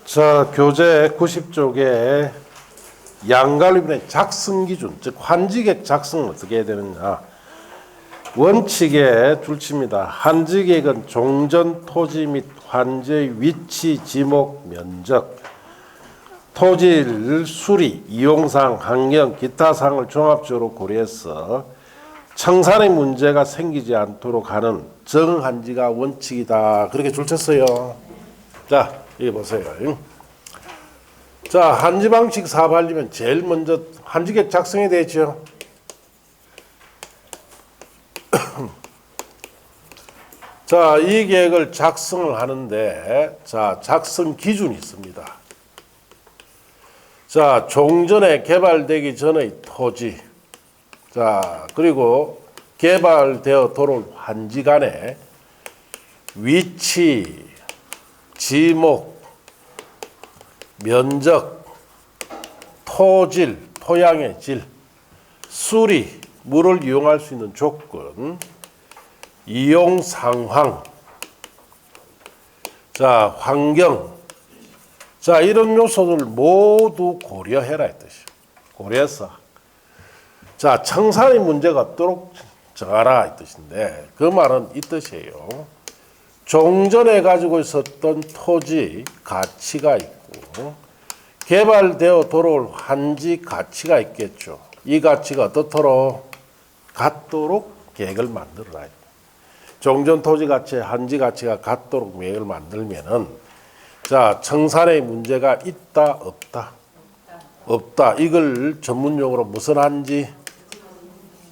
자, 교재 90쪽에 양갈비의 작성 기준, 즉 환지객 작성은 어떻게 해야 되느냐. 원칙에 줄칩니다. 환지객은 종전 토지 및 환지의 위치, 지목, 면적, 토지를 수리, 이용상, 환경, 기타 사항을 종합적으로 고려해서 청산의 문제가 생기지 않도록 하는 정한지가 원칙이다. 그렇게 줄쳤어요. 자, 여기 보세요. 자, 한지 방식 사업하려면 제일 먼저 환지객 작성해야 되죠. 자, 이 계획을 작성을 하는데, 자, 작성 기준이 있습니다. 자, 종전에 개발되기 전의 토지, 자, 그리고 개발되어 돌아올 환지 간의 위치, 지목, 면적, 토질, 토양의 질, 수리, 물을 이용할 수 있는 조건, 이용 상황, 자, 환경, 자, 이런 요소들 모두 고려해라 이 뜻이에요. 고려해서 자, 청산의 문제가 없도록 정하라 이 뜻인데, 그 말은 이 뜻이에요. 종전에 가지고 있었던 토지 가치가 있고 개발되어 돌아올 환지 가치가 있겠죠. 이 가치가 어떻도록 같도록 계획을 만들어라. 종전 토지 가치, 환지 가치가 같도록 계획을 만들면은, 자, 청산의 문제가 있다 없다? 없다. 이걸 전문용어로 무슨 환지?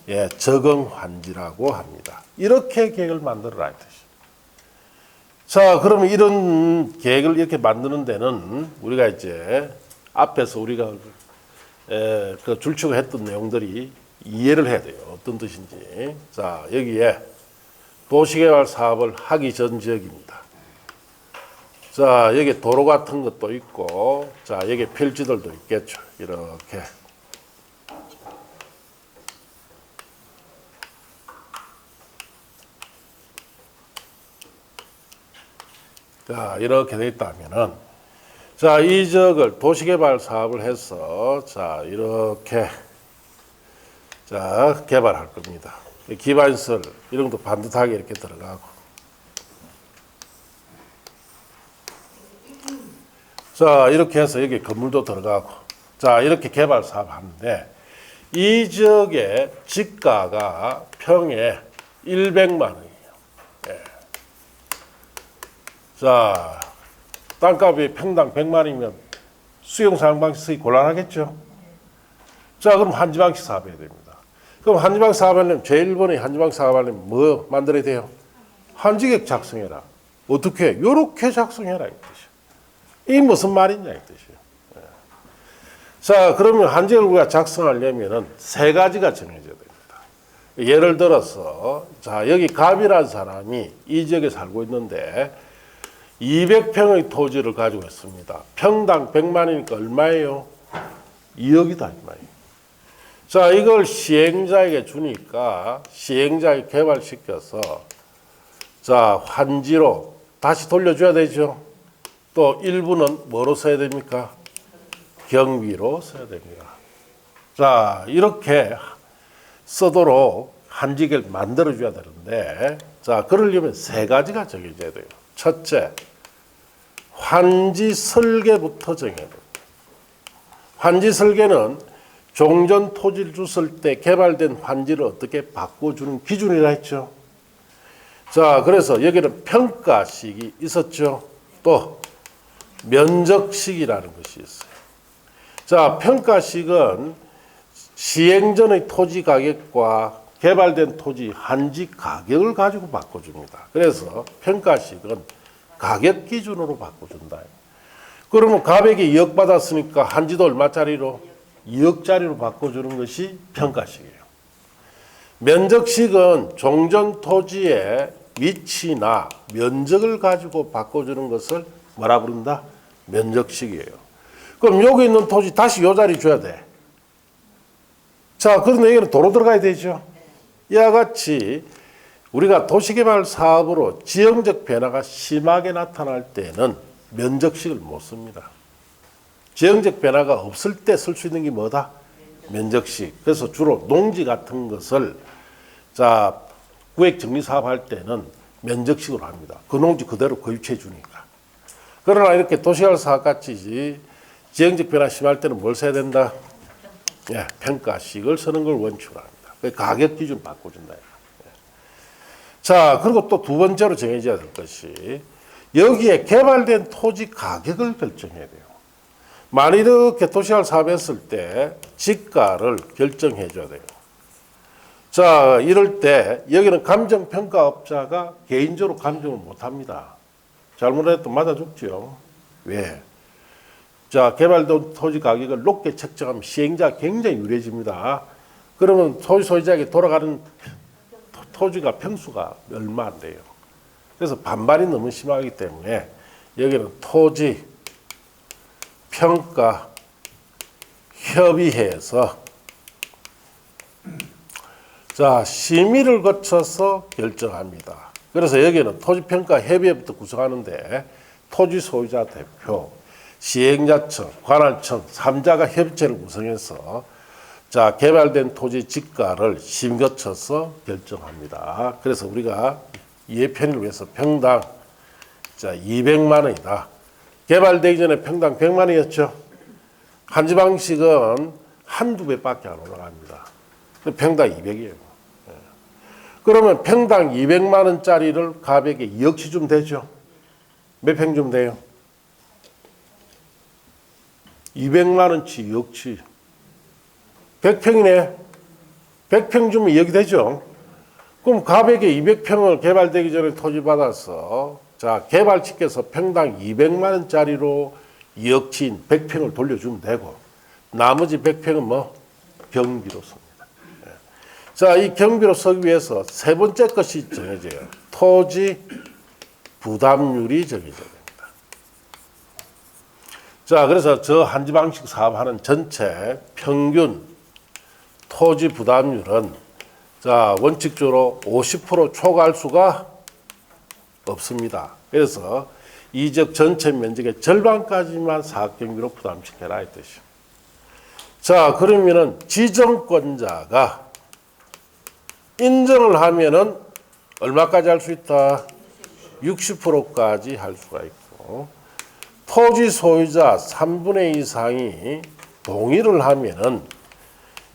예, 적응 환지라고 합니다. 이렇게 계획을 만들어라 이 뜻이에요. 자, 그러면 이런 계획을 이렇게 만드는 데는 우리가 이제 앞에서 우리가 그 줄치고했던 내용들이 이해를 해야 돼요. 어떤 뜻인지. 자, 여기에 도시개발 사업을 하기 전 지역입니다. 자, 여기 도로 같은 것도 있고, 자, 여기 필지들도 있겠죠. 이렇게. 자, 이렇게 되어 있다면은, 자, 이 지역을 도시개발 사업을 해서, 자, 이렇게, 자, 개발할 겁니다. 기반시설, 이런 것도 반듯하게 이렇게 들어가고. 자, 이렇게 해서 여기 건물도 들어가고. 자, 이렇게 개발 사업 하는데, 이 지역의 지가가 평에 100만 원이에요. 예. 자, 땅값이 평당 100만이면 수용상방식이 곤란하겠죠. 자, 그럼 한지방식 사업해야 됩니다. 그럼 한지방식 사업하려면 제일 번에 한지방식 사업하려면 뭐 만들어야 돼요? 환지객 작성해라. 어떻게? 요렇게 작성해라 이 뜻이에요. 이게 무슨 말이냐 이 뜻이에요. 예. 자, 그러면 환지객을 우리가 작성하려면은 세 가지가 정해져야 됩니다. 예를 들어서, 자, 여기 갑이라는 사람이 이 지역에 살고 있는데 200평의 토지를 가지고 있습니다. 평당 100만이니까 얼마예요? 2억이다 이 말이에요. 자, 이걸 시행자에게 주니까 시행자에게 개발시켜서, 자, 환지로 다시 돌려줘야 되죠. 또 일부는 뭐로 써야 됩니까? 경비로 써야 됩니다. 자, 이렇게 쓰도록 환지를 만들어줘야 되는데, 자, 그러려면 세 가지가 정해져야 돼요. 첫째, 환지 설계부터 정해야 됩니다. 환지 설계는 종전 토지를 줬을 때 개발된 환지를 어떻게 바꿔주는 기준이라 했죠. 자, 그래서 여기는 평가식이 있었죠. 또 면적식이라는 것이 있어요. 자, 평가식은 시행 전의 토지 가격과 개발된 토지 환지 가격을 가지고 바꿔줍니다. 그래서 평가식은 가격 기준으로 바꿔준다. 그러면 가격이 2억 받았으니까 환지도 얼마짜리로? 2억짜리로 바꿔주는 것이 평가식이에요. 면적식은 종전 토지의 위치나 면적을 가지고 바꿔주는 것을 뭐라 부른다? 면적식이에요. 그럼 여기 있는 토지 다시 요 자리 줘야 돼. 자, 그런데 여기는 도로 들어가야 되죠. 이와 같이 우리가 도시개발 사업으로 지형적 변화가 심하게 나타날 때는 면적식을 못 씁니다. 지형적 변화가 없을 때 쓸 수 있는 게 뭐다? 면적식. 그래서 주로 농지 같은 것을 자 구획 정리 사업할 때는 면적식으로 합니다. 그 농지 그대로 거주해 주니까. 그러나 이렇게 도시개발 사업 같이 지형적 변화 심할 때는 뭘 써야 된다? 예, 평가식을 쓰는 걸 원칙으로 합니다. 가격 기준 바꿔준다. 자, 그리고 또 두 번째로 정해져야 될 것이 여기에 개발된 토지 가격을 결정해야 돼요. 만일 이렇게 도시개발 사업했을 때 지가를 결정해 줘야 돼요. 자, 이럴 때 여기는 감정평가업자가 개인적으로 감정을 못합니다. 잘못해도 맞아 죽죠. 왜? 자, 개발된 토지 가격을 높게 책정하면 시행자가 굉장히 유리해집니다. 그러면 토지 소유자에게 돌아가는 토지가 평수가 얼마 안 돼요. 그래서 반발이 너무 심하기 때문에 여기는 토지 평가 협의회에서 자, 심의를 거쳐서 결정합니다. 그래서 여기는 토지평가 협의회부터 구성하는데 토지 소유자 대표, 시행자청, 관할청 3자가 협의체를 구성해서 자, 개발된 토지 지가를 심의 거쳐서 결정합니다. 그래서 우리가 이해 편의를 위해서 평당 자, 200만 원이다. 개발되기 전에 평당 100만 원이었죠. 한지 방식은 한두 배밖에 안 올라갑니다. 평당 200이에요. 그러면 평당 200만 원짜리를 가백에 2억치 주면 되죠. 몇 평 주면 돼요? 200만 원치 2억치. 100평이네. 100평 주면 2억이 되죠. 그럼 가백에 200평을 개발되기 전에 토지 받아서 자, 개발측에서 평당 200만 원짜리로 2억치인 100평을 돌려주면 되고 나머지 100평은 뭐 경비로 씁니다. 자, 이 경비로 쓰기 위해서 세 번째 것이 정해져요. 토지 부담률이 정해져야 됩니다. 자, 그래서 저 한지 방식 사업하는 전체 평균 토지 부담률은 자, 원칙적으로 50% 초과할 수가 없습니다. 그래서 이 지역 전체 면적의 절반까지만 사업경비로 부담시켜라 이 뜻이요. 자, 그러면은 지정권자가 인정을 하면은 얼마까지 할 수 있다? 60%까지 할 수가 있고 토지 소유자 3분의 2 이상이 동의를 하면은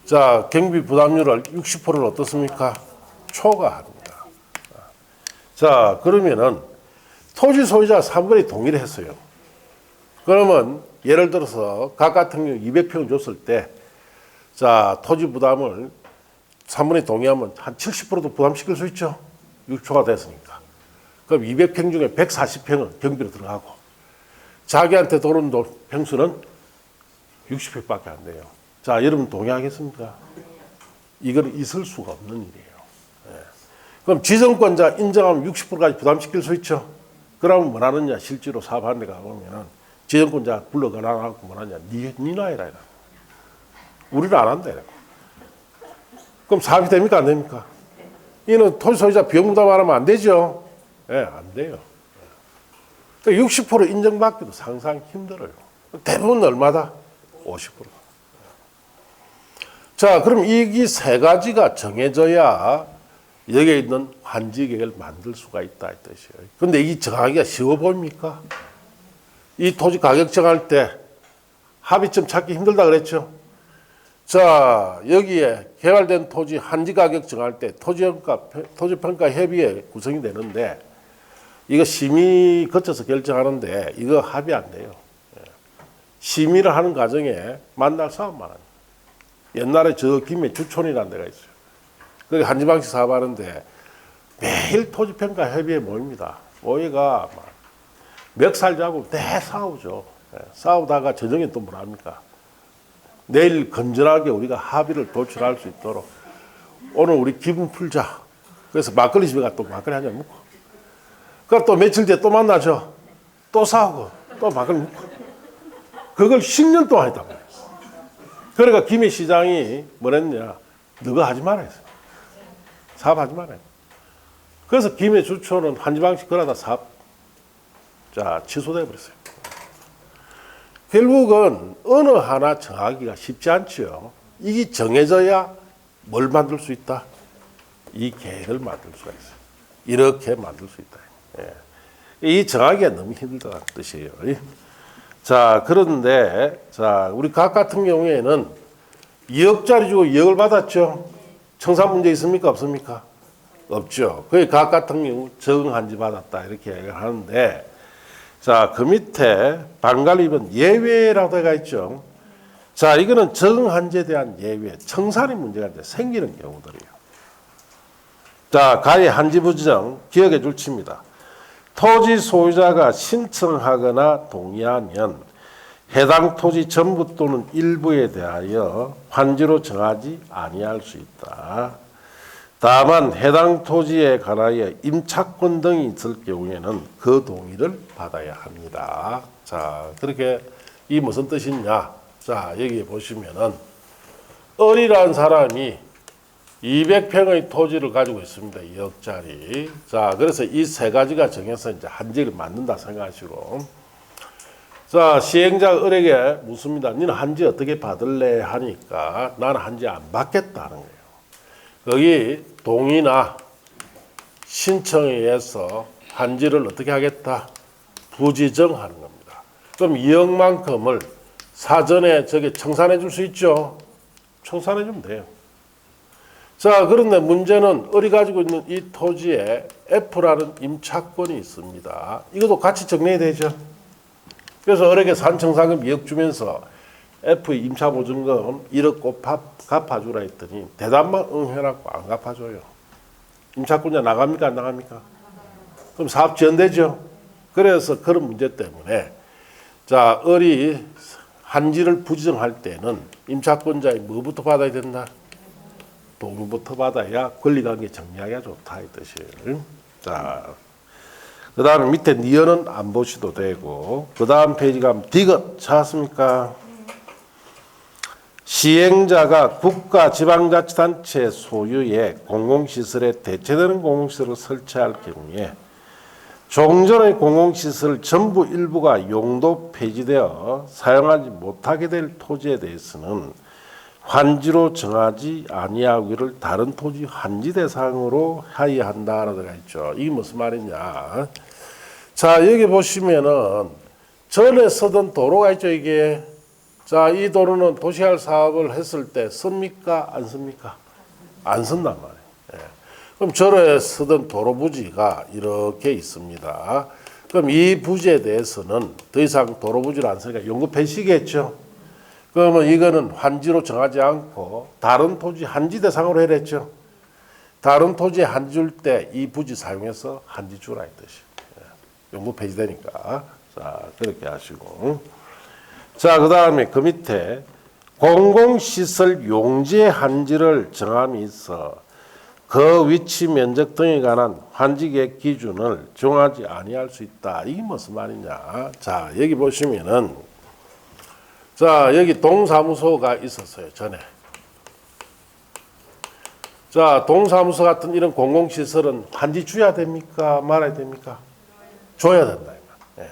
자, 경비 부담률을 60%를 어떻습니까? 초과합니다. 자, 그러면은 토지 소유자 3분의 2 동의를 했어요. 그러면 예를 들어서 각 같은 경우 200평을 줬을 때 자, 토지 부담을 3분의 2 동의하면 한 70%도 부담시킬 수 있죠. 6초가 됐으니까. 그럼 200평 중에 140평은 경비로 들어가고 자기한테 들어오는 평수는 60평밖에 안 돼요. 자, 여러분 동의하겠습니까? 이건 있을 수가 없는 일이에요. 예. 그럼 지정권자 인정하면 60%까지 부담시킬 수 있죠. 그러면 뭐 하느냐? 실제로 사업하는 데 가보면은 지정권자 불러가라고 뭐 하냐? 니 나해라. 우리는 안 한다. 그럼 사업이 됩니까? 안 됩니까? 이는 토지 소유자 비용 부담 안 하면 안 되죠. 예, 안 돼요. 그러니까 60% 인정받기도 상당히 힘들어요. 대부분 얼마다? 50%. 자, 그럼 이 세 가지가 정해져야 여기에 있는 환지계획을 만들 수가 있다 이 뜻이에요. 그런데 이 정하기가 쉬워 보입니까? 이 토지 가격 정할 때 합의점 찾기 힘들다 그랬죠. 자, 여기에 개발된 토지 한지 가격 정할 때 토지평가 협의회 구성이 되는데 이거 심의 거쳐서 결정하는데 이거 합의 안 돼요. 심의를 하는 과정에 만날 사업만 합니다. 옛날에 저 김해 주촌이라는 데가 있어요. 거기 한지 방식 사업하는데 매일 토지평가 협의회 모입니다. 모여가 멱살 잡고 대 싸우죠. 싸우다가 저녁에 또 뭘 합니까? 내일 건전하게 우리가 합의를 도출할 수 있도록 오늘 우리 기분 풀자. 그래서 막걸리 집에 가 또 막걸리 한잔 먹고. 그러니까 또 며칠 뒤에 또 만나죠. 또 싸우고 또 막걸리 먹고. 그걸 10년 동안 했단 말이에요. 그러니까 김해 시장이 뭐랬냐. 너가 하지 마라 했어요. 사업하지 마라. 그래서 김해 주초는 한지 방식 그러다 사업 자 취소돼 버렸어요. 결국은 어느 하나 정하기가 쉽지 않죠. 이게 정해져야 뭘 만들 수 있다? 이 계획을 만들 수가 있어요. 이렇게 만들 수 있다. 예. 이 정하기가 너무 힘들다는 뜻이에요. 자, 그런데, 자, 우리 각 같은 경우에는 2억짜리 주고 2억을 받았죠. 청산 문제 있습니까? 없습니까? 없죠. 그게 각 같은 경우 적응한지 받았다. 이렇게 얘기를 하는데, 자, 그 밑에 반갈입은 예외라고 되어 있죠. 자, 이거는 적응한지에 대한 예외, 청산의 문제가 이제 생기는 경우들이에요. 자, 가의 한지 부지정 기억해 줄 칩니다. 토지 소유자가 신청하거나 동의하면 해당 토지 전부 또는 일부에 대하여 환지로 정하지 아니할 수 있다. 다만 해당 토지에 관하여 임차권 등이 있을 경우에는 그 동의를 받아야 합니다. 자, 그렇게 이 무슨 뜻이냐? 자, 여기 보시면은 을이라는 사람이 200평의 토지를 가지고 있습니다. 2억짜리. 자, 그래서 이 세 가지가 정해서 이제 한지를 만든다 생각하시고. 자, 시행자 을에게 묻습니다. 너는 한지 어떻게 받을래? 하니까 나는 한지 안 받겠다는 거예요. 거기 동의나 신청에 의해서 한지를 어떻게 하겠다? 부지정하는 겁니다. 그럼 2억만큼을 사전에 저게 청산해 줄 수 있죠? 청산해 주면 돼요. 자, 그런데 문제는 을이 가지고 있는 이 토지에 F라는 임차권이 있습니다. 이것도 같이 정리해야 되죠. 그래서 을에게 산청산금 2억 주면서 F 임차보증금 1억 꼭 갚아주라 했더니 대답만 응해놨고 안 갚아줘요. 임차권자 나갑니까? 안 나갑니까? 그럼 사업 지연되죠. 그래서 그런 문제 때문에 자, 을이 한지를 부지정할 때는 임차권자의 뭐부터 받아야 된다? 동의부터 받아야 권리관계 정리하기가 좋다 이 뜻이에요. 자, 그 다음에 밑에 니은은 안 보셔도 되고 그 다음 페이지 가면 디귿 찾았습니까? 시행자가 국가 지방자치단체 소유의 공공시설에 대체되는 공공시설을 설치할 경우에 종전의 공공시설 전부 일부가 용도 폐지되어 사용하지 못하게 될 토지에 대해서는 환지로 정하지 아니하기를 다른 토지 환지 대상으로 하여한다라고 되어 있죠. 이게 무슨 말이냐? 자, 여기 보시면은 전에 쓰던 도로가 있죠, 이게. 자, 이 도로는 도시활 사업을 했을 때 씁니까? 안 씁니까? 안 쓴단 말이에요. 예. 그럼 전에 쓰던 도로 부지가 이렇게 있습니다. 그럼 이 부지에 대해서는 더 이상 도로 부지를 안 쓰니까 용도 폐지겠죠. 그러면 이거는 환지로 정하지 않고 다른 토지 한지 대상으로 해랬죠. 다른 토지에 한지 줄 때 이 부지 사용해서 한지 주라 이 뜻이. 용도 폐지되니까. 자, 그렇게 하시고. 자, 그 다음에 그 밑에 공공시설 용지의 한지를 정함이 있어 그 위치 면적 등에 관한 환지계획 기준을 정하지 아니할 수 있다. 이게 무슨 말이냐? 자, 여기 보시면은 자, 여기 동사무소가 있었어요, 전에. 자, 동사무소 같은 이런 공공시설은 한지 줘야 됩니까? 말아야 됩니까? 줘야 된다. 예.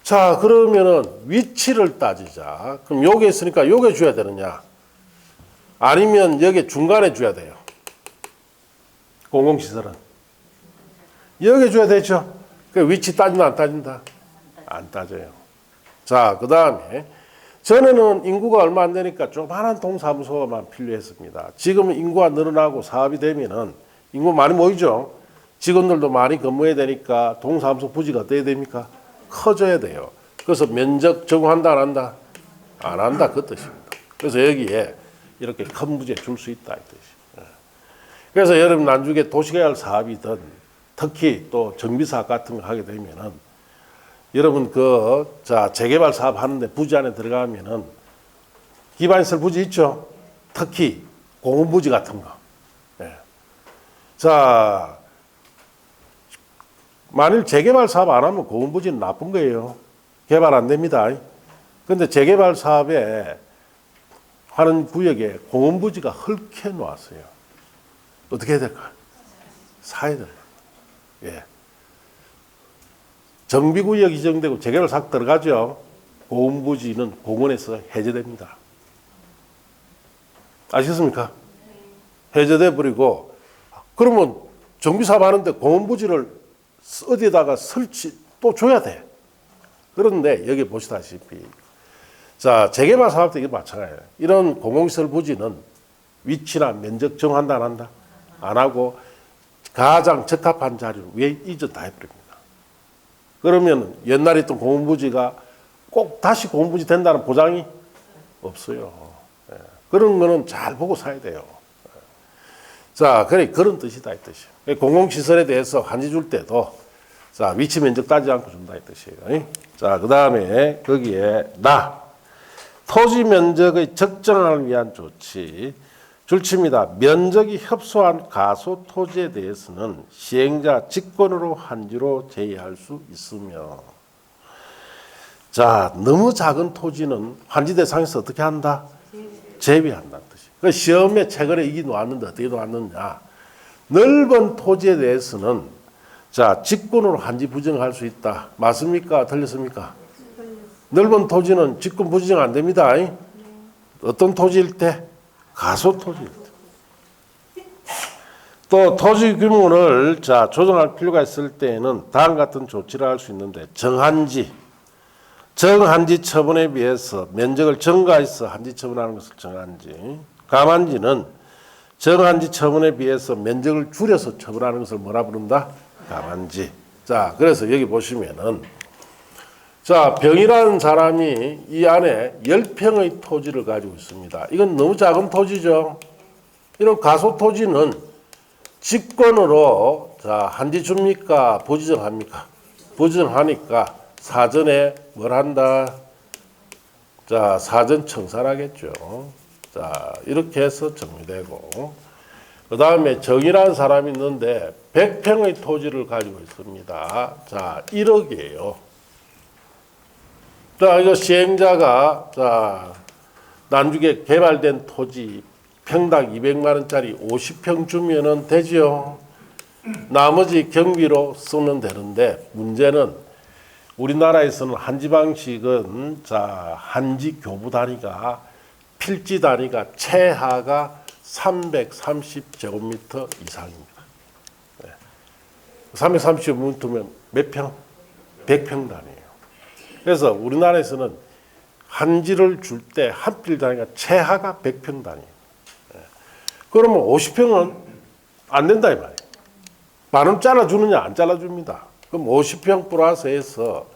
자, 그러면은 위치를 따지자. 그럼 요게 있으니까 요게 줘야 되느냐? 아니면 여기 중간에 줘야 돼요? 공공시설은. 여기 줘야 되죠? 그 위치 따진다, 안 따진다? 안 따져요. 자, 그 다음에 전에는 인구가 얼마 안 되니까 조그마한 동사무소만 필요했습니다. 지금은 인구가 늘어나고 사업이 되면은 인구 많이 모이죠. 직원들도 많이 근무해야 되니까 동사무소 부지가 어때야 됩니까? 커져야 돼요. 그래서 면적 적용한다 안 한다? 안 한다 그 뜻입니다. 그래서 여기에 이렇게 큰 부지에 줄 수 있다 이 뜻이에요. 그래서 여러분 나중에 도시개발 사업이든 특히 또 정비사업 같은 거 하게 되면은 여러분 재개발 사업 하는데 부지 안에 들어가면은 기반시설 부지 있죠. 특히 공원부지 같은 거. 예. 자, 만일 재개발 사업 안 하면 공원부지는 나쁜 거예요. 개발 안 됩니다. 그런데 재개발 사업에 하는 구역에 공원부지가 헐게 놓았어요. 어떻게 해야 될까요? 사야 돼요. 예. 정비구역이 지정되고 재개발 사업 들어가죠. 고음부지는 공원에서 해제됩니다. 아시겠습니까? 해제돼 버리고 그러면 정비사업 하는데 공원부지를 어디에다가 설치 또 줘야 돼. 그런데 여기 보시다시피 자 재개발 사업도 이게 마찬가지예요. 이런 공공시설 부지는 위치나 면적 정한다 안 한다? 안 하고 가장 적합한 자리를 왜 이전 다 해버립니다. 그러면 옛날에 있던 공공부지가 꼭 다시 공공부지 된다는 보장이 없어요. 그런 거는 잘 보고 사야 돼요. 자, 그래 그런 뜻이다 이 뜻이에요. 공공시설에 대해서 한지 줄 때도 자 위치 면적 따지지 않고 준다 이 뜻이에요. 자, 그 다음에 거기에 토지 면적의 적정화를 위한 조치 줄칩니다. 면적이 협소한 가소 토지에 대해서는 시행자 직권으로 한지로 제의할 수 있으며 자 너무 작은 토지는 환지 대상에서 어떻게 한다? 제외한다는 뜻이에요. 그 시험에 최근에 이게 나왔는데 어떻게 나왔느냐? 넓은 토지에 대해서는 자 직권으로 한지 부정할 수 있다. 맞습니까? 틀렸습니까? 넓은 토지는 직권 부정 안 됩니다. 어떤 토지일 때? 가소 토지일 때. 또 토지 규모를 자 조정할 필요가 있을 때에는 다음 같은 조치를 할 수 있는데 정한지 처분에 비해서 면적을 증가해서 한지 처분하는 것을 정한지, 감한지는 정한지 처분에 비해서 면적을 줄여서 처분하는 것을 뭐라 부른다? 감한지. 자, 그래서 여기 보시면은 자, 병이라는 사람이 이 안에 10평의 토지를 가지고 있습니다. 이건 너무 작은 토지죠. 이런 가소 토지는 직권으로 자, 한지 줍니까? 부지정합니까? 부지정하니까 사전에 뭘 한다? 자, 사전 청산하겠죠. 자, 이렇게 해서 정리되고, 그 다음에 정이라는 사람이 있는데 100평의 토지를 가지고 있습니다. 자, 1억이에요. 자, 이거 시행자가 자, 난중에 개발된 토지 평당 200만 원짜리 50평 주면은 되지요. 나머지 경비로 쓰면 되는데 문제는 우리나라에서는 한지 방식은 자 한지 교부 단위가 필지 단위가 최하가 330제곱미터 이상입니다. 330제곱미터면 몇 평? 100평 단위예요. 그래서 우리나라에서는 한지를 줄 때 한 필 단위가 최하가 100평 단위예요. 그러면 50평은 안 된다 이 말이에요. 반은 잘라주느냐 안 잘라줍니다. 그럼 50평 플러스해서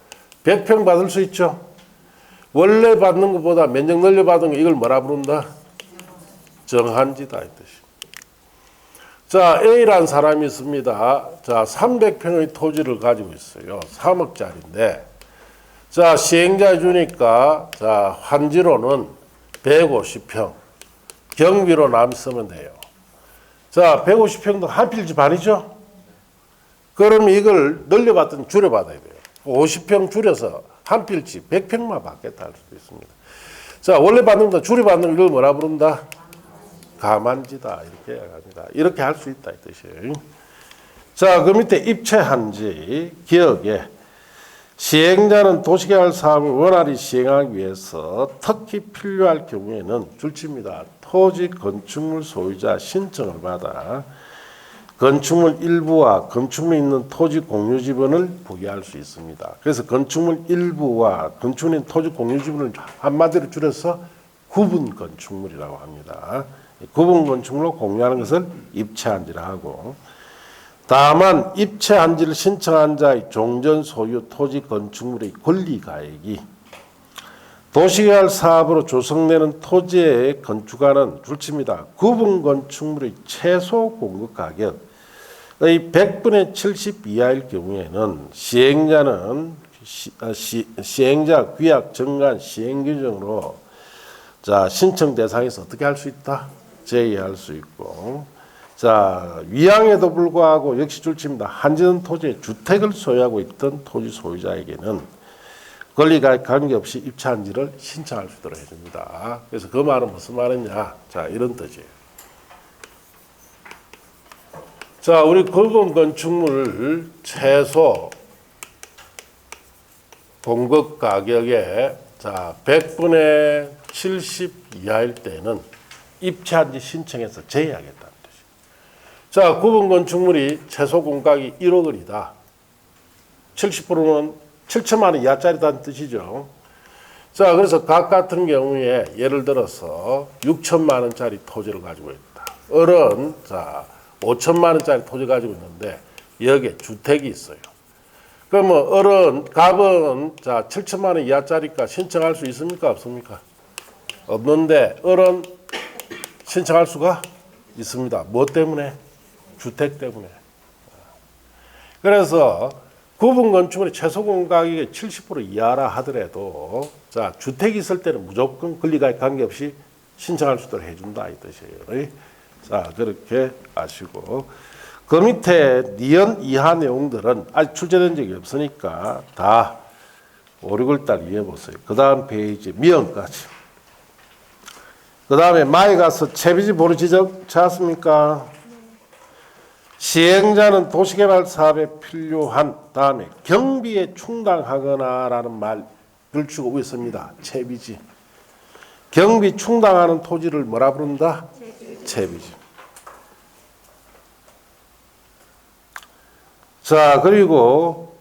100평 받을 수 있죠. 원래 받는 것보다 면적 늘려 받은 거 이걸 뭐라 부른다? 정한지다 이 뜻이. 자, A라는 사람이 있습니다. 자, 300평의 토지를 가지고 있어요. 3억짜리인데 자, 시행자 주니까 자, 환지로는 150평 경비로 남 쓰면 돼요. 자, 150평도 한 필지 반이죠? 그럼 이걸 늘려받든 줄여받아야 돼요. 50평 줄여서 한 필지 100평만 받겠다 할 수도 있습니다. 자, 원래 받는 것보다 줄여받는 걸 뭐라 부른다? 감한지다. 이렇게 합니다. 이렇게 할 수 있다 이 뜻이에요. 자, 그 밑에 입체한지 기억에 시행자는 도시개발 사업을 원활히 시행하기 위해서 특히 필요할 경우에는 줄칩니다. 토지 건축물 소유자 신청을 받아 건축물 일부와 건축물이 있는 토지 공유 지분을 부여할 수 있습니다. 그래서 건축물 일부와 건축물인 토지 공유 지분을 한마디로 줄여서 구분 건축물이라고 합니다. 구분 건축물로 공유하는 것을 입체한지라 하고, 다만 입체한지를 신청한 자의 종전 소유 토지 건축물의 권리가액이 도시개발 사업으로 조성되는 토지에 건축하는 줄칩니다. 구분 건축물의 최소 공급 가격의 100분의 70 이하일 경우에는 시행자는 시행자 규약 정관 시행 규정으로 자 신청 대상에서 어떻게 할 수 있다? 제의할 수 있고, 자 위양에도 불구하고 역시 줄칩니다. 한전 토지에 주택을 소유하고 있던 토지 소유자에게는 권리가 관계없이 입체한지를 신청할 수 있도록 해줍니다. 그래서 그 말은 무슨 말이냐? 자, 이런 뜻이에요. 자, 우리 구분 건축물 최소 공급 가격의 자 자, 100분의 70 이하일 때는 입체한지 신청해서 제외하겠다는 뜻이에요. 자, 구분 건축물이 최소 공각이 1억 원이다. 70%는 7천만 원 이하짜리다는 뜻이죠. 자, 그래서 각 같은 경우에 예를 들어서 6천만 원짜리 토지를 가지고 있다. 을은 자 5천만 원짜리 토지 가지고 있는데 여기에 주택이 있어요. 그러면 을은 갑은 자 7천만 원 이하짜리가 신청할 수 있습니까? 없습니까? 없는데 을은 신청할 수가 있습니다. 뭐 때문에? 주택 때문에. 그래서 구분 건축물의 최소 공가격이 70% 이하라 하더라도 자 주택이 있을 때는 무조건 권리가액 관계없이 신청할 수 있도록 해준다 이 뜻이에요. 자 그렇게 아시고 그 밑에 니은 이하 내용들은 아직 출제된 적이 없으니까 다 5, 6월달 이해해보세요. 그 다음 페이지 미연까지. 그 다음에 마에 가서 채비지 보루 지적 찾았습니까? 시행자는 도시개발 사업에 필요한 다음에 경비에 충당하거나라는 말을 주고 있습니다. 채비지. 경비 충당하는 토지를 뭐라 부른다? 채비지. 자 그리고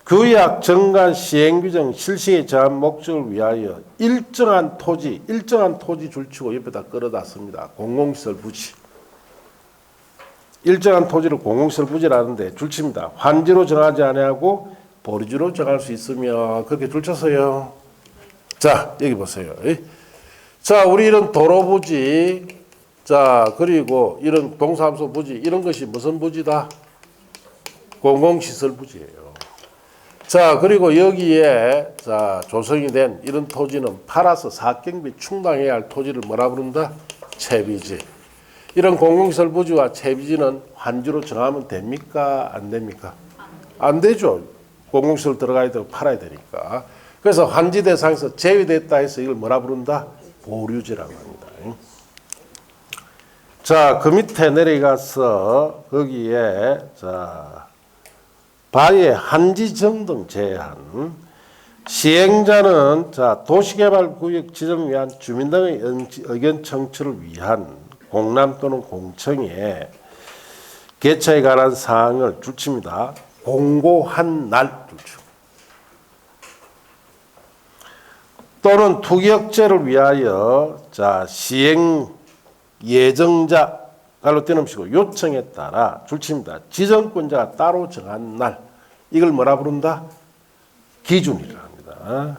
규약 정관 시행규정 실시에 정한 목적을 위하여 일정한 토지 줄치고 옆에다 끌어다 씁니다. 공공시설 부지. 일정한 토지를 공공시설 부지라는데 줄칩니다. 환지로 정하지 아니하고 보류지로 정할 수 있으며 그렇게 줄쳤어요. 자 여기 보세요. 자 우리 이런 도로 부지, 자 그리고 이런 동사무소 부지 이런 것이 무슨 부지다? 공공시설 부지예요. 자 그리고 여기에 자 조성이 된 이런 토지는 팔아서 사경비 충당해야 할 토지를 뭐라 부른다? 채비지. 이런 공공시설 부지와 채비지는 환지로 정하면 됩니까? 안 됩니까? 안 되죠. 공공시설 들어가야 되고 팔아야 되니까. 그래서 환지 대상에서 제외됐다 해서 이걸 뭐라 부른다? 보류지라고 합니다. 자, 그 밑에 내려가서 거기에 자 바의 한지 정등 제한. 시행자는 자 도시개발구역 지정을 위한 주민 등의 의견 청취를 위한 공람 또는 공청회 개최에 관한 사항을 줄칩니다. 공고한 날 줄치고 또는 투기역제를 위하여 자 시행 예정자 갈로 떼놓으시고 요청에 따라 줄칩니다. 지정권자가 따로 정한 날 이걸 뭐라 부른다? 기준이라 합니다.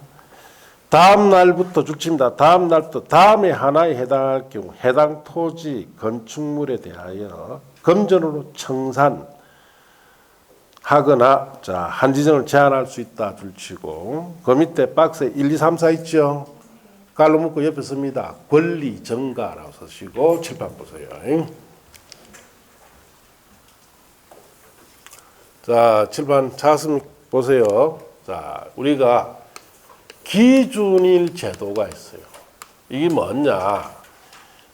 다음 날부터 줄칩니다. 다음 날부터 다음에 하나에 해당할 경우 해당 토지 건축물에 대하여 검전으로 청산하거나 자 한지정을 제한할 수 있다 줄치고 그 밑에 박스에 1, 2, 3, 4 있죠. 깔로 묶고 옆에 씁니다. 권리 전가라고 쓰시고 칠판 보세요. 자 칠판 찾았으면 보세요. 자 우리가 기준일 제도가 있어요. 이게 뭐냐?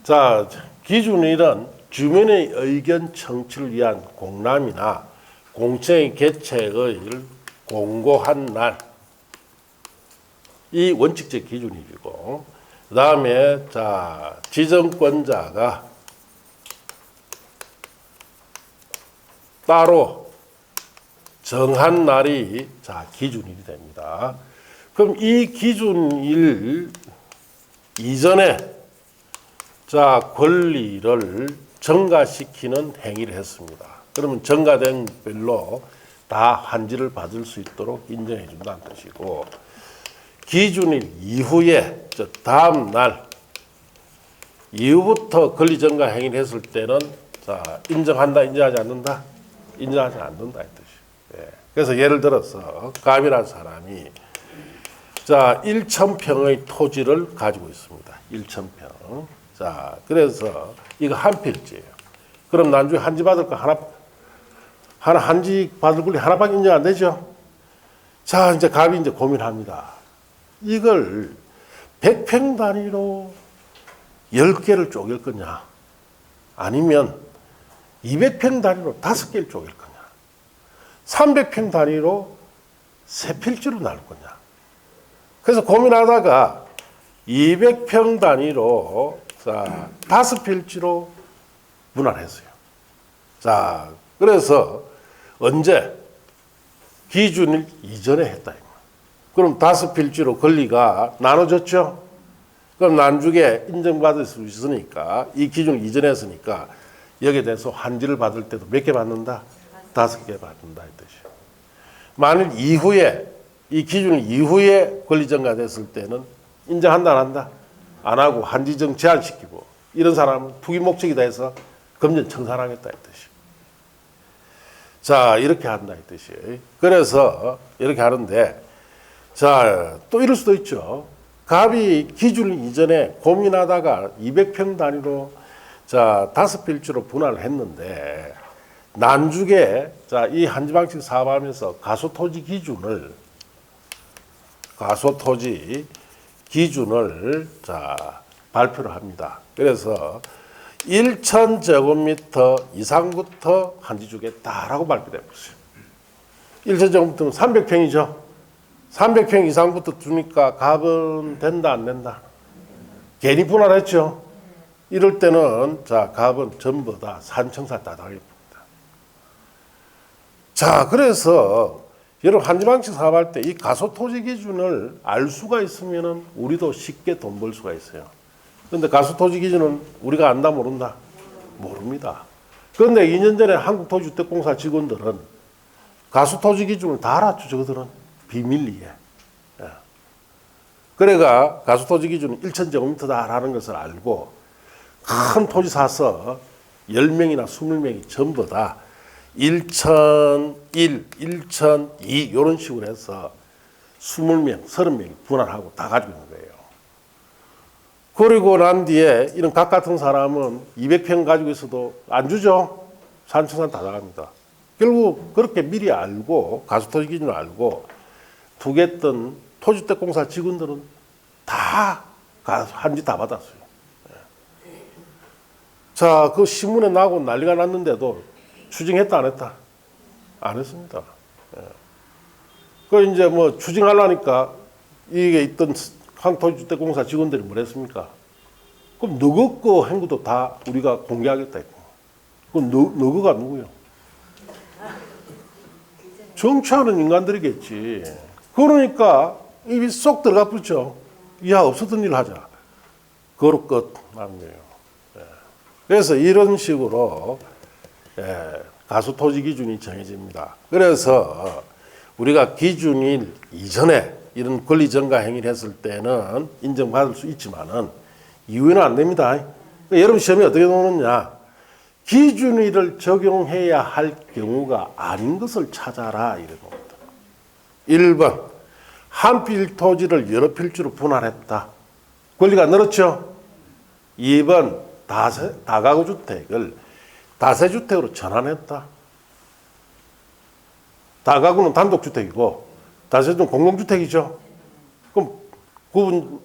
자, 기준일은 주민의 의견 청취를 위한 공람이나 공청회 개최의 공고한 날. 이 원칙적 기준일이고, 그 다음에 자 지정권자가 따로 정한 날이 자 기준일이 됩니다. 그럼 이 기준일 이전에 자 권리를 전가시키는 행위를 했습니다. 그러면 전가된 별로 다 환지를 받을 수 있도록 인정해 준다는 뜻이고 기준일 이후에 저 다음 날 이후부터 권리 전가 행위를 했을 때는 자 인정한다 인정하지 않는다? 인정하지 않는다 이 뜻이에요. 그래서 예를 들어서 갑이라는 사람이 자, 1,000평의 토지를 가지고 있습니다. 1,000평. 자, 그래서 이거 한 필지예요. 그럼 나중에 한지 받을 거 하나 한지 받을 권리 하나밖에 인정 안 되죠? 자, 이제 갑이 이제 고민합니다. 이걸 100평 단위로 10개를 쪼갤 거냐? 아니면 200평 단위로 5개를 쪼갤 거냐? 300평 단위로 3필지로 나눌 거냐? 그래서 고민하다가 200평 단위로 자, 5필지로 분할했어요. 자, 그래서 언제? 기준일 이전에 했다. 그럼 5필지로 권리가 나눠졌죠? 그럼 나중에 인정받을 수 있으니까 이 기준을 이전에 했으니까 여기에 대해서 환지를 받을 때도 몇 개 받는다? 5개 받는다 이 뜻이에요. 만일 이후에 이 기준 이후에 권리 전가됐을 때는 인정한다 안 한다? 안 하고 한지정 제한시키고 이런 사람은 투기 목적이다 해서 금전 청산하겠다 이 뜻이에요. 자, 이렇게 한다 이 뜻이에요. 그래서 이렇게 하는데 자, 또 이럴 수도 있죠. 갑이 기준 이전에 고민하다가 200평 단위로 자, 5필지로 분할을 했는데 난중에 자, 이 한지방식 사업하면서 가소토지 기준을 자, 발표를 합니다. 그래서 1,000제곱미터 이상부터 한지 주겠다라고 발표되고 있어요. 1,000제곱미터는 300평이죠. 300평 이상부터 주니까 갑은 된다 안 된다? 괜히 분할했죠. 이럴 때는 자, 갑은 전부 다 산청사 따당입니다. 자, 그래서 여러분 한지방식 사업할 때 이 가소토지 기준을 알 수가 있으면은 우리도 쉽게 돈 벌 수가 있어요. 그런데 가소토지 기준은 우리가 안다 모른다? 모릅니다. 그런데 2년 전에 한국토지주택공사 직원들은 가소토지 기준을 다 알았죠. 저들은 비밀리에. 그래가 가소토지 기준은 1,000제곱미터다라는 것을 알고 큰 토지 사서 10명이나 20명이 전부 다 1,001, 1,002 이런 식으로 해서 20명, 30명이 분할하고 다 가지고 있는 거예요. 그리고 난 뒤에 이런 각 같은 사람은 200평 가지고 있어도 안 주죠. 산청산 다 나갑니다. 결국 그렇게 미리 알고 가소토지 기준을 알고 두겠던 토지주택공사 직원들은 다 한지 다 받았어요. 자, 그 신문에 나고 난리가 났는데도 추징했다 안 했다? 안 했습니다. 그 이제 뭐 추징하려니까 이게 있던 한국토지주택공사 직원들이 뭘 했습니까? 그럼 너거 거 행구도 다 우리가 공개하겠다 했고. 그럼 너거가 누구요? 정치하는 인간들이겠지. 그러니까 입이 쏙 들어가 붙죠. 야, 없었던 일을 하자. 그거로 끝 나는 거예요. 그래서 이런 식으로 가소토지 기준이 정해집니다. 그래서 우리가 기준일 이전에 이런 권리 전가 행위를 했을 때는 인정받을 수 있지만은 이후에는 안 됩니다. 그러니까 여러분 시험이 어떻게 나오느냐? 기준일을 적용해야 할 경우가 아닌 것을 찾아라 이런 겁니다. 1번 한 필 토지를 여러 필지로 분할했다. 권리가 늘었죠. 2번 다가구 주택을 다세주택으로 전환했다. 다가구는 단독주택이고 다세주택은 공동주택이죠. 그럼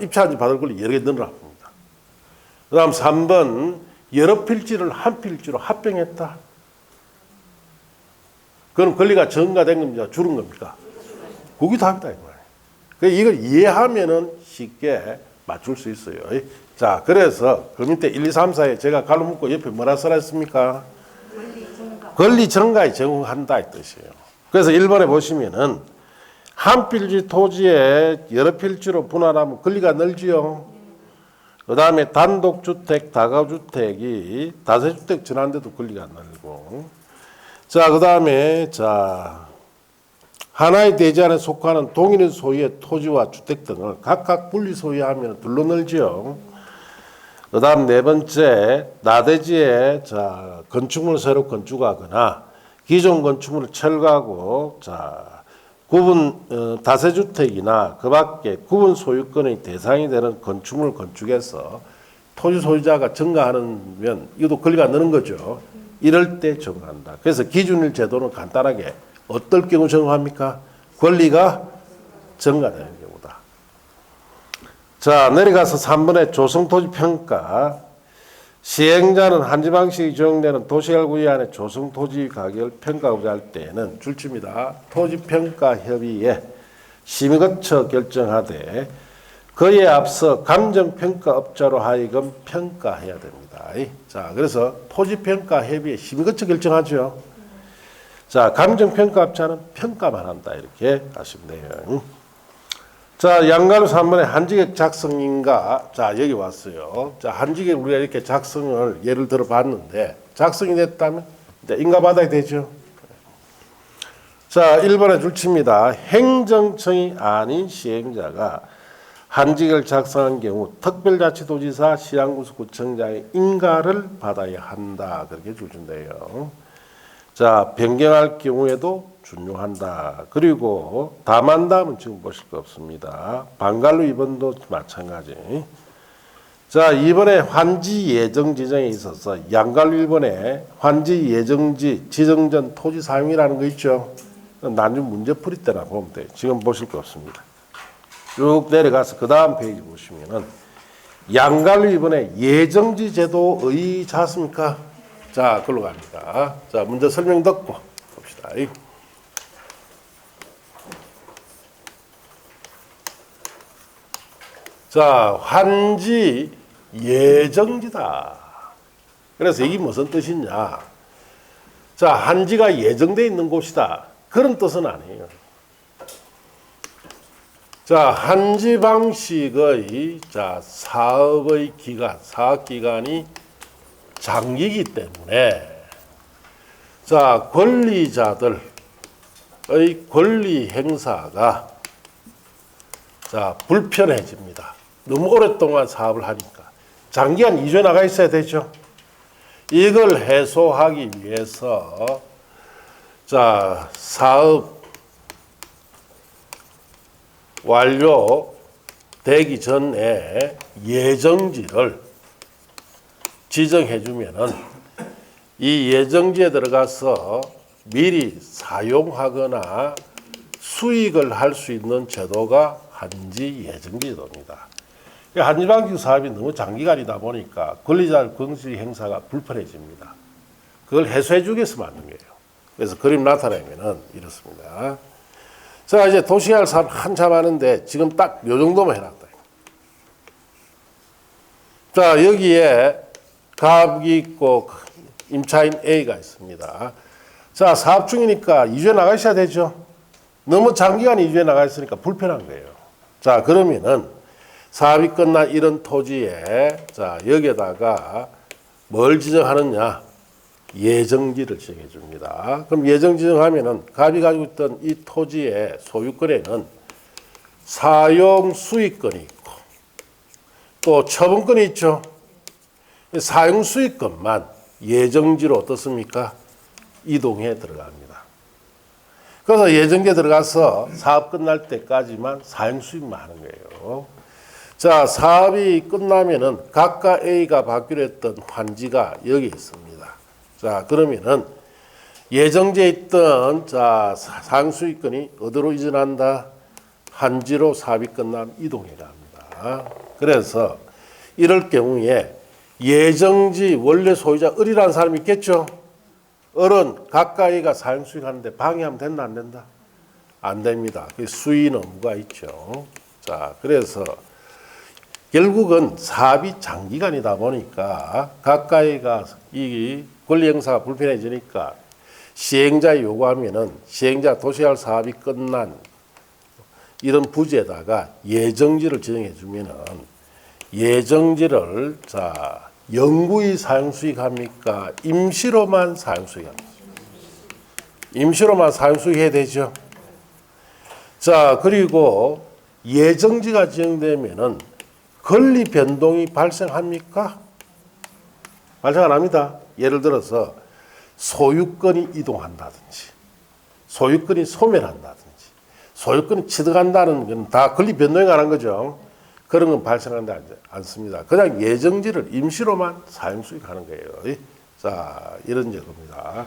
입찰한지 받을 권리 여러 개 늘어납니다. 그 다음 3번 여러 필지를 한 필지로 합병했다. 그럼 권리가 증가된 겁니까? 줄은 겁니까? 그게 답이다. 이걸 이해하면은 쉽게 맞출 수 있어요. 자, 그래서 그 밑에 1, 2, 3, 4에 제가 갈로 묶고 옆에 뭐라 써라 했습니까? 권리 증가에 적용한다 이 뜻이에요. 그래서 1번에 보시면은 한 필지 토지에 여러 필지로 분할하면 권리가 늘지요. 그 다음에 단독주택, 다가주택이 다세주택 전환돼도 권리가 늘고. 자, 그 다음에 하나의 대지안에 속하는 동일한 소유의 토지와 주택 등을 각각 분리 소유하면 둘로 늘지요. 그 다음 네 번째, 나대지에 건축물을 새로 건축하거나 기존 건축물을 철거하고 구분 다세주택이나 그 밖에 구분 소유권의 대상이 되는 건축물을 건축해서 토지 소유자가 증가하면 이것도 권리가 느는 거죠. 이럴 때 적용한다. 그래서 기준일 제도는 간단하게 어떨 경우 적용합니까? 권리가 증가되는 경우다. 자, 내려가서 3번의 조성토지평가. 시행자는 한지방식이 적용되는 도시개발구역안의 조성토지 가격을 평가하고자 할 때에는 줄칩니다. 토지평가협의회 심의 거쳐 결정하되 그에 앞서 감정평가업자로 하여금 평가해야 됩니다. 자, 그래서 토지평가협의회 심의 거쳐 결정하죠. 자, 감정평가업자는 평가만 한다. 이렇게 하시면 돼요. 자, 양가로 3번에 한지객 작성인가. 자, 여기 왔어요. 자, 한지객 우리가 이렇게 작성을 예를 들어 봤는데 작성이 됐다면 인가 받아야 되죠. 자, 1번에 줄칩니다. 행정청이 아닌 시행자가 한지객을 작성한 경우 특별자치도지사 시장군수구청장의 인가를 받아야 한다. 그렇게 줄준대요. 자, 변경할 경우에도 준용한다. 그리고 다만다음은 지금 보실 거 없습니다. 방갈로 2번도 마찬가지. 자, 2번에 환지 예정 지정에 있어서 양갈로 1번에 환지 예정지 지정 전 토지 사용이라는 거 있죠. 나중에 문제풀이 때나 보면 돼요. 지금 보실 거 없습니다. 쭉 내려가서 그 다음 페이지 보시면은 양갈로 2번에 예정지 제도의 자습니까? 자, 글로 갑니다. 자, 먼저 설명 듣고 봅시다. 자, 환지 예정지다. 그래서 이게 무슨 뜻이냐? 자, 한지가 예정되어 있는 곳이다. 그런 뜻은 아니에요. 자, 한지 방식의 사업의 기간, 사업 기간이 장기이기 때문에 자, 권리자들의 권리 행사가 자, 불편해집니다. 너무 오랫동안 사업을 하니까. 장기간 이주해 나가 있어야 되죠. 이걸 해소하기 위해서 자, 사업 완료되기 전에 예정지를 지정해 주면은 이 예정지에 들어가서 미리 사용하거나 수익을 할 수 있는 제도가 한지 예정지 제도입니다. 한지방식 사업이 너무 장기간이다 보니까 권리자 권리 행사가 불편해집니다. 그걸 해소해 주기 위해서 만든 거예요. 그래서 그림 나타내면은 이렇습니다. 자, 이제 도시개발 사업 한참 하는데 지금 딱 요 정도만 해놨다. 자, 여기에 가압이 있고 임차인 A가 있습니다. 자, 사업 중이니까 이주해 나가셔야 되죠. 너무 장기간 이주해 나가 있으니까 불편한 거예요. 자, 그러면은 사업이 끝난 이런 토지에 자, 여기에다가 뭘 지정하느냐? 예정지를 지정해 줍니다. 그럼 예정 지정하면은 갑이 가지고 있던 이 토지의 소유권에는 사용 수익권이 있고 또 처분권이 있죠. 사용 수익권만 예정지로 어떻습니까? 이동해 들어갑니다. 그래서 예정지에 들어가서 사업 끝날 때까지만 사용 수익만 하는 거예요. 자, 사업이 끝나면은 각각 A가 받기로 했던 환지가 여기 있습니다. 자, 그러면은 예정지에 있던 자, 사용 수익권이 어디로 이전한다? 한지로 사업이 끝나면 이동해 갑니다. 그래서 이럴 경우에 예정지 원래 소유자 을이라는 사람이 있겠죠? 을은 가까이가 사용 수익 하는데 방해하면 된다, 안 된다? 안 됩니다. 그 수인 의무가 있죠. 자, 그래서 결국은 사업이 장기간이다 보니까 가까이가 이 권리 행사가 불편해지니까 시행자 요구하면은 시행자 도시개발 사업이 끝난 이런 부지에다가 예정지를 지정해 주면은 예정지를 자, 영구히 사용 수익합니까? 임시로만 사용 수익합니까? 임시로만 사용 수익해야 되죠. 자, 그리고 예정지가 지정되면은 권리 변동이 발생합니까? 발생 안 합니다. 예를 들어서 소유권이 이동한다든지 소유권이 소멸한다든지 소유권이 취득한다는 건 다 권리 변동이 가는 거죠. 그런 건 발생하지 않습니다. 그냥 예정지를 임시로만 사용 수익하는 거예요. 자, 이런 제도입니다.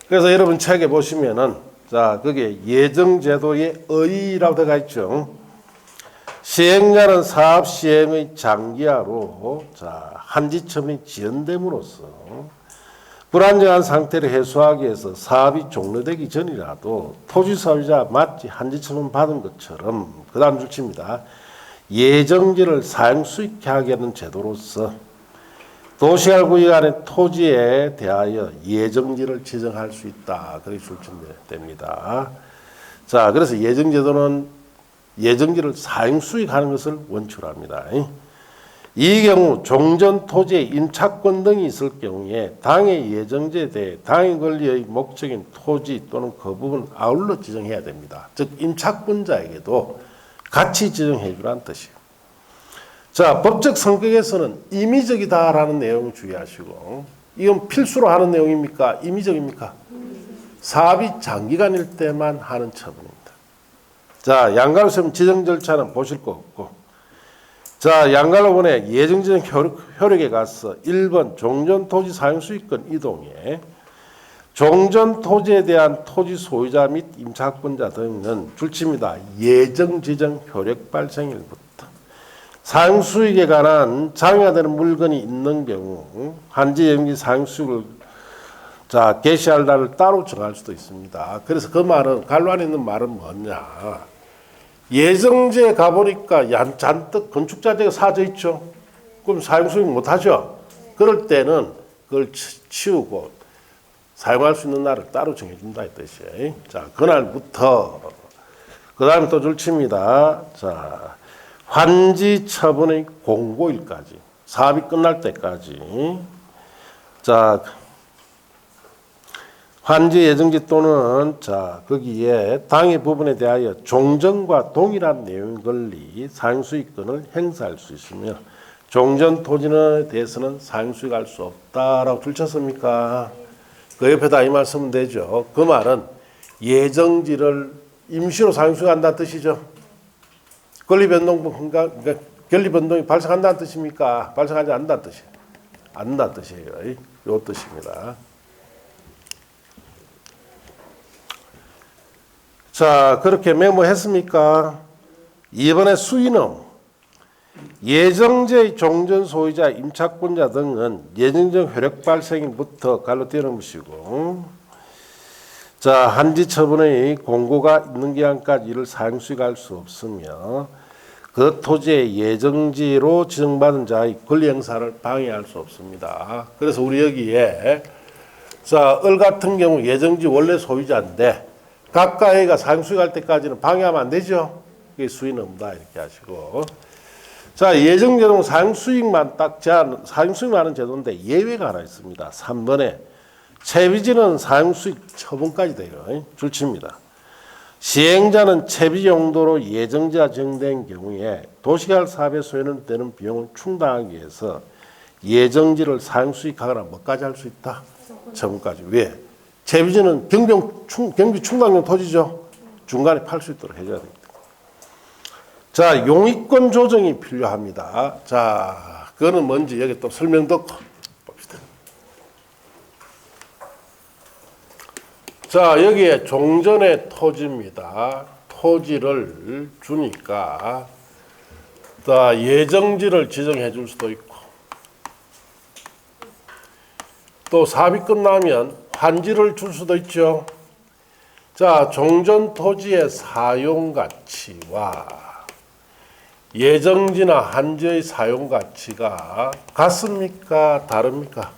그래서 여러분 책에 보시면은 자, 그게 예정제도의 의의라고 들어가 있죠. 시행자는 사업 시행의 장기화로 자, 한지처분이 지연됨으로써 불안정한 상태를 해소하기 위해서 사업이 종료되기 전이라도 토지 소유자 마치 한지처분 받은 것처럼 그 다음 줄칩니다. 예정지를 사용 수익케 하게 하는 제도로서 도시개발구역 안의 토지에 대하여 예정지를 지정할 수 있다. 그렇게 출제됩니다. 자, 그래서 예정제도는 예정지를 사용 수익하는 것을 원칙으로 합니다. 이 경우 종전 토지의 임차권 등이 있을 경우에 당의 예정지에 대해 당의 권리의 목적인 토지 또는 그 부분을 아울러 지정해야 됩니다. 즉 임차권자에게도 같이 지정해 주라는 뜻이에요. 자, 법적 성격에서는 임의적이다라는 내용을 주의하시고, 이건 필수로 하는 내용입니까? 임의적입니까? 사업이 장기간일 때만 하는 처분입니다. 자, 양가로서는 지정 절차는 보실 거 없고, 자, 양갈로본의 예정지정 효력에 가서 1번 종전토지 사용수익권 이동에 종전토지에 대한 토지 소유자 및 임차권자 등은 줄칩니다. 예정지정 효력 발생일부터 사용수익에 관한 장애되는 물건이 있는 경우 한지 예정지 사용수익을 개시할 날을 따로 정할 수도 있습니다. 그래서 그 말은 갈로 안에 있는 말은 뭐냐? 예정지에 가보니까 잔뜩 건축자재가 사져 있죠. 그럼 사용수익 못하죠. 그럴 때는 그걸 치우고 사용할 수 있는 날을 따로 정해준다 이 뜻이에요. 자, 그날부터 그 다음에 또 줄칩니다. 자, 환지 처분의 공고일까지 사업이 끝날 때까지 자 환지 예정지 또는 거기에 당의 부분에 대하여 종전과 동일한 내용의 권리 사용수익권을 행사할 수 있으며 종전 토지에 대해서는 사용수익할 수 없다라고 줄쳤습니까? 그 옆에다 이 말씀은 되죠. 그 말은 예정지를 임시로 사용수익한다는 뜻이죠. 권리변동이 발생한다는 뜻입니까? 발생하지 않는다는 뜻이에요. 않는다는 뜻이에요. 이 뜻입니다. 자, 그렇게 메모했습니까? 이번에 수인은 예정지의 종전 소유자, 임차권자 등은 예정적 효력 발생일부터 갈로 띄어놓으시고, 자, 한지 처분의 공고가 있는 기한까지 이를 사용수익할 수 없으며 그 토지의 예정지로 지정받은 자의 권리 행사를 방해할 수 없습니다. 그래서 우리 여기에 을 같은 경우 예정지 원래 소유자인데 가까이가 사용수익할 때까지는 방해하면 안 되죠. 그게 수익은 없다 이렇게 하시고, 자, 예정제도는 사용수익만 사용수익만 하는 제도인데 예외가 하나 있습니다. 3번에 채비지는 사용수익 처분까지 돼요. 줄칩니다. 시행자는 채비 용도로 예정지가 정된 경우에 도시개발 사업에 소요되는 비용을 충당하기 위해서 예정지를 사용수익하거나 뭐까지 할 수 있다? 처분까지. 왜? 채비지는 경비 충당용 토지죠. 중간에 팔 수 있도록 해줘야 됩니다. 자, 용익권 조정이 필요합니다. 자, 그거는 뭔지 여기 또 설명 듣고 봅시다. 자, 여기에 종전의 토지입니다. 토지를 주니까 예정지를 지정해 줄 수도 있고, 또 사업이 끝나면 환지를 줄 수도 있죠. 자, 종전 토지의 사용 가치와 예정지나 한지의 사용 가치가 같습니까? 다릅니까?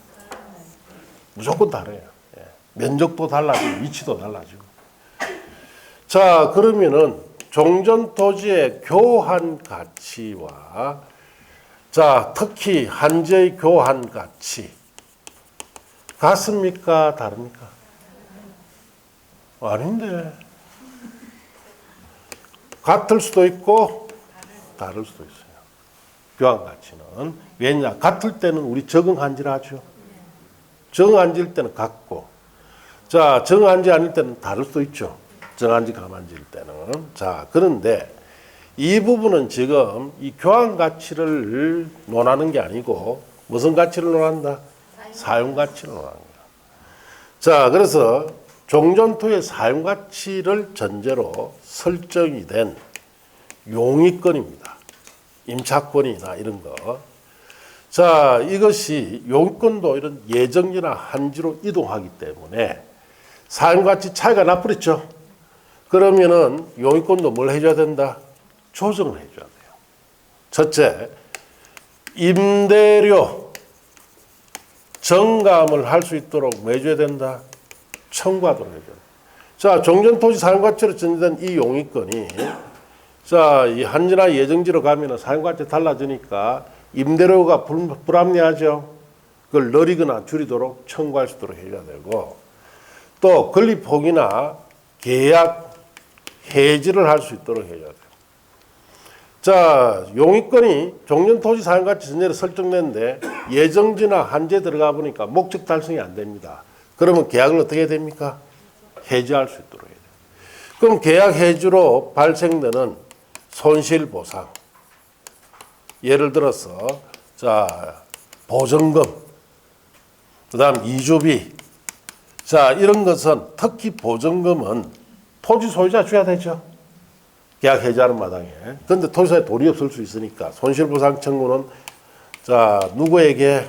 무조건 다르요. 면적도 달라지고 위치도 달라지고. 자, 그러면은 종전 토지의 교환 가치와 특히 한지의 교환 가치 같습니까? 다릅니까? 아닌데. 같을 수도 있고 다를 수도 있어요. 교환 가치는. 왜냐? 같을 때는 우리 적응한지를 하죠. 적응한지일 때는 같고, 자, 정한지 아닐 때는 다를 수도 있죠. 정한지 감한지일 때는. 자, 그런데 이 부분은 지금 이 교환 가치를 논하는 게 아니고 무슨 가치를 논한다? 사용 가치를 논하는 거야. 자, 그래서 종전토의 사용 가치를 전제로 설정이 된 용익권입니다. 임차권이나 이런 거. 자, 이것이 용권도 이런 예정지나 한지로 이동하기 때문에 사용가치 차이가 나버렸죠. 그러면은 용권도 뭘 해줘야 된다? 조정을 해줘야 돼요. 첫째, 임대료 정감을 할 수 있도록 뭐 해줘야 된다? 청구하도록 해줘야 된다. 자, 종전토지 사용가치로 전제된 이 용의권이 자, 이 한지나 예정지로 가면은 사용가치 달라지니까 임대료가 불합리하죠. 그걸 늘리거나 줄이도록 청구할 수 있도록 해줘야 되고, 또 건립폭이나 계약 해지를 할 수 있도록 해줘야 돼요. 자, 용의권이 종전토지 사용가치 전제로 설정됐는데 예정지나 한지에 들어가 보니까 목적 달성이 안 됩니다. 그러면 계약을 어떻게 해야 됩니까? 해지할 수 있도록 해야 돼요. 그럼 계약 해지로 발생되는 손실보상, 예를 들어서 자, 보증금, 그다음 이주비, 자, 이런 것은 특히 보증금은 토지 소유자 줘야 되죠. 계약 해지하는 마당에. 그런데 토지사에 돈이 없을 수 있으니까 손실보상 청구는 자, 누구에게?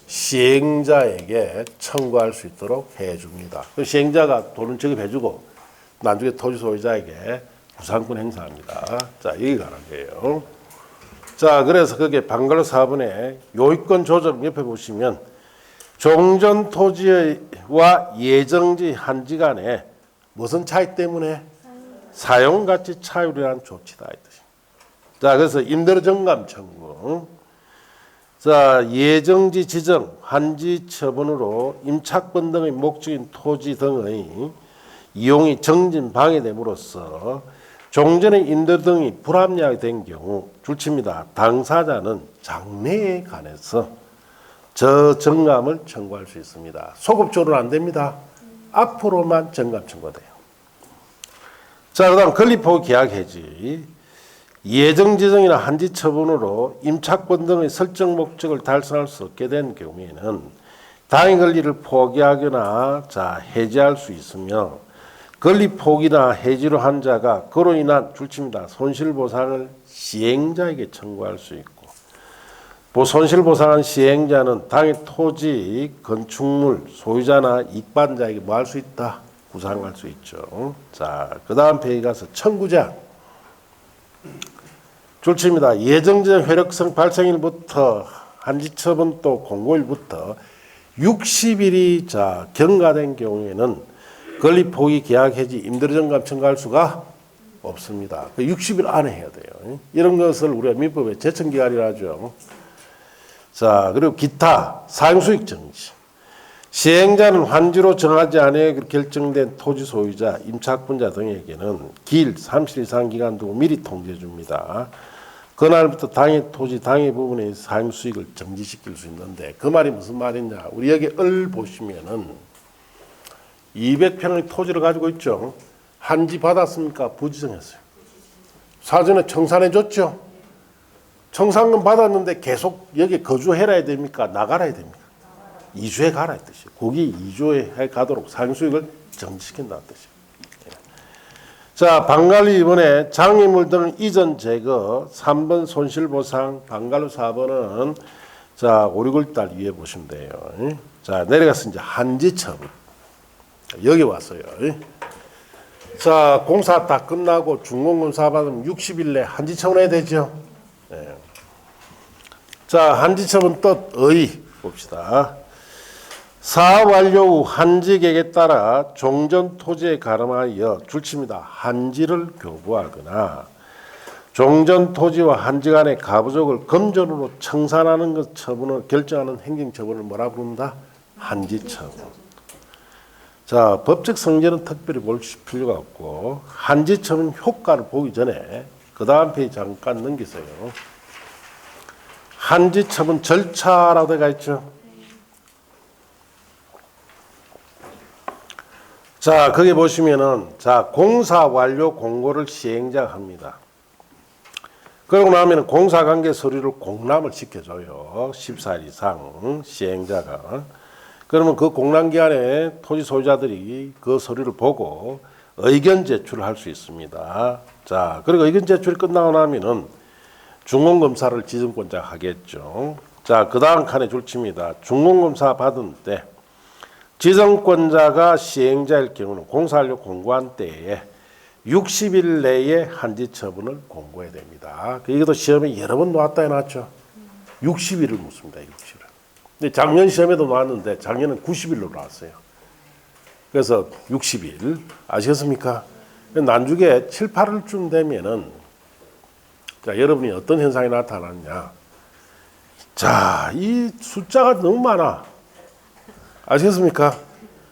시행자에게 청구할 수 있도록 해줍니다. 그 시행자가 돈을 지급해주고 나중에 토지 소유자에게 구상권 행사합니다. 자, 여기 관한 거예요. 자, 그래서 그게 방갈로 4번에 요익권 조정 옆에 보시면 종전 토지와 예정지 한지 간에 무슨 차이 때문에? 사용가치 차율이라는 조치다. 이 뜻입니다. 자, 그래서 임대료 정감 청구. 자, 예정지 지정, 한지 처분으로 임차권 등의 목적인 토지 등의 이용이 정진 방해됨으로써 종전의 임대 등이 불합리하게 된 경우 줄칩니다. 당사자는 장래에 관해서 저 정감을 청구할 수 있습니다. 소급적으로는 안 됩니다. 앞으로만 정감 청구돼요. 자, 그다음 건립폭 계약 해지. 예정 지정이나 한지 처분으로 임차권 등의 설정 목적을 달성할 수 없게 된 경우에는 당해 권리를 포기하거나 자, 해지할 수 있으며 건립 포기나 해지로 한 자가 그로 인한 줄칩니다. 손실보상을 시행자에게 청구할 수 있고, 손실보상한 시행자는 당해 토지, 건축물 소유자나 이익받자에게 뭐 할 수 있다? 구상할 수 있죠. 자, 그 다음 페이지 가서 청구자. 줄칩니다. 예정지정 효력성 발생일부터 한지처분 또 공고일부터 60일이 자, 경과된 경우에는 건립 포기 계약 해지 임대료 정감 청구할 수가 없습니다. 60일 안에 해야 돼요. 이런 것을 우리가 민법의 제청 기간이라 하죠. 자, 그리고 기타 사용 수익 정지. 시행자는 환지로 정하지 않아 결정된 토지 소유자, 임차권자 등에게는 길 30일 이상 기간 두고 미리 통지해 줍니다. 그날부터 당해 토지, 당해 부분의 사용 수익을 정지시킬 수 있는데 그 말이 무슨 말이냐? 우리 여기 을 보시면은 200평의 토지를 가지고 있죠. 한지 받았습니까? 부지정했어요. 사전에 청산해 줬죠. 청산금 받았는데 계속 여기 거주해라 해야 됩니까? 나가라 해야 됩니까? 이주해 가라 이 뜻이에요. 거기 이주해 가도록 사용수익을 정지시킨다는 뜻이에요. 자, 방관리 2번에 장애물 등 이전 제거, 3번 손실보상, 방관로 4번은 자, 5, 6월달 위에 보시면 돼요. 자, 내려가서 이제 한지 처분. 여기 왔어요. 자, 공사 다 끝나고 준공검사 받으면 60일 내 한지 처분해야 되죠. 네. 자, 한지 처분 뜻 의 봅시다. 사업 완료 후 한지객에 따라 종전 토지에 가름하여 줄칩니다. 한지를 교부하거나 종전 토지와 한지 간의 가부족을 금전으로 청산하는 것 처분을 결정하는 행정처분을 뭐라 부른다? 한지 처분. 자, 법적 성질은 특별히 볼 필요가 없고 한지 처분 효과를 보기 전에 그 다음 페이지 잠깐 넘기세요. 한지 처분 절차라고 되어 있죠. 자, 거기 보시면은 자, 공사 완료 공고를 시행자가 합니다. 그러고 나면 공사관계 서류를 공람을 시켜줘요. 14일 이상 시행자가. 그러면 그 공람기간에 토지 소유자들이 그 서류를 보고 의견 제출을 할 수 있습니다. 자, 그리고 의견 제출이 끝나고 나면은 중공검사를 지정권자가 하겠죠. 자, 그 다음 칸에 줄칩니다. 준공검사 받은 때 지정권자가 시행자일 경우는 공사하려고 공고한 때에 60일 내에 한지 처분을 공고해야 됩니다. 이것도 시험에 여러 번 나왔다 해놨죠. 60일을 묻습니다. 60일. 근데 작년 시험에도 나왔는데 작년은 90일로 나왔어요. 그래서 60일 아시겠습니까? 난중에 7, 8일쯤 되면은 자, 여러분이 어떤 현상이 나타나느냐? 자, 이 숫자가 너무 많아. 아시겠습니까?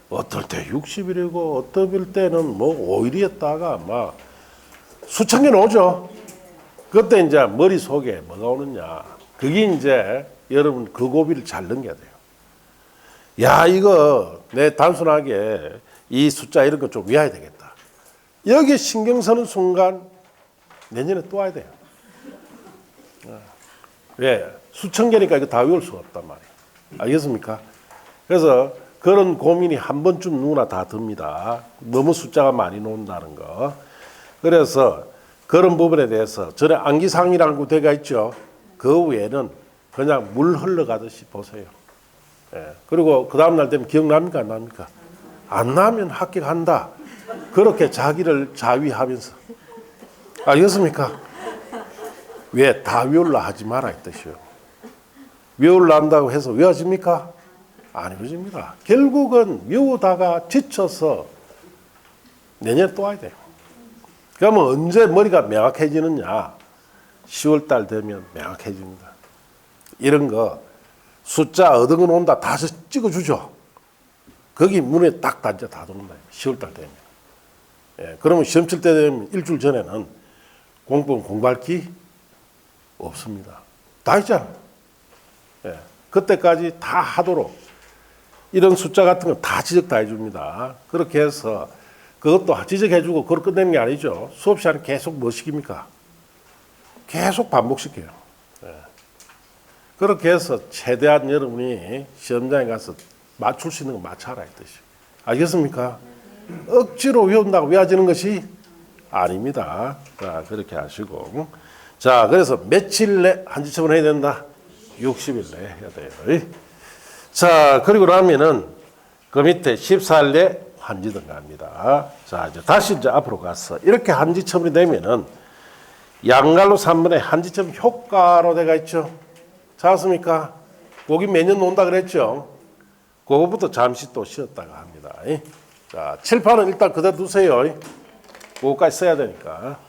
어떨 때 60일이고 어떨 때는 뭐 5일이었다가 막 수천 개 나오죠. 그때 이제 머릿속에 뭐가 오느냐. 그게 이제 여러분 그 고비를 잘 넘겨야 돼요. 야, 이거 내 단순하게 이 숫자 이런 거 좀 외워야 되겠다. 여기 신경 쓰는 순간 내년에 또 와야 돼요. 왜? 수천 개니까 이거 다 외울 수가 없단 말이에요. 알겠습니까? 그래서 그런 고민이 한 번쯤 누구나 다 듭니다. 너무 숫자가 많이 나온다는 거. 그래서 그런 부분에 대해서 전에 암기상이라는 구대가 있죠. 그 외에는 그냥 물 흘러가듯이 보세요. 예. 그리고 그 다음날 되면 기억납니까? 안 납니까? 안 나면 합격한다. 그렇게 자기를 자위하면서. 알겠습니까? 왜? 다 외울라 하지 마라 이 뜻이요. 외울라 한다고 해서 외워집니까? 안 외워집니다. 결국은 외우다가 지쳐서 내년에 또 와야 돼요. 그러면 언제 머리가 명확해지느냐? 10월 달 되면 명확해집니다. 이런 거 숫자 얻은 거 온다 다 찍어주죠. 거기 문에 딱 단자 다 들어온다. 10월 달 되면. 예, 그러면 시험 칠 때 되면 일주일 전에는 공부는 공부할 기 없습니다. 다 있잖아. 예, 그때까지 다 하도록 이런 숫자 같은 거 다 지적 다 해줍니다. 그렇게 해서 그것도 지적해주고 그걸 끝내는 게 아니죠. 수업 시간에 계속 뭐 시킵니까? 계속 반복시켜요. 예. 그렇게 해서 최대한 여러분이 시험장에 가서 맞출 수 있는 거 맞춰라 이 뜻이. 알겠습니까? 억지로 외운다고 외워지는 것이 아닙니다. 자, 그렇게 하시고. 자, 그래서 며칠 내 한지처분 해야 된다? 60일 내에 해야 돼요. 자, 그리고 나면은 그 밑에 14일 내 한지 등가합니다. 자, 이제 다시 이제 앞으로 가서 이렇게 한지처분이 되면은 양갈로 3분의 한지처분 효과로 돼가 있죠. 찾았습니까? 거기 매년 논다 그랬죠. 그거부터 잠시 또 쉬었다가 합니다. 자, 칠판은 일단 그대로 두세요. 그거까지 써야 되니까.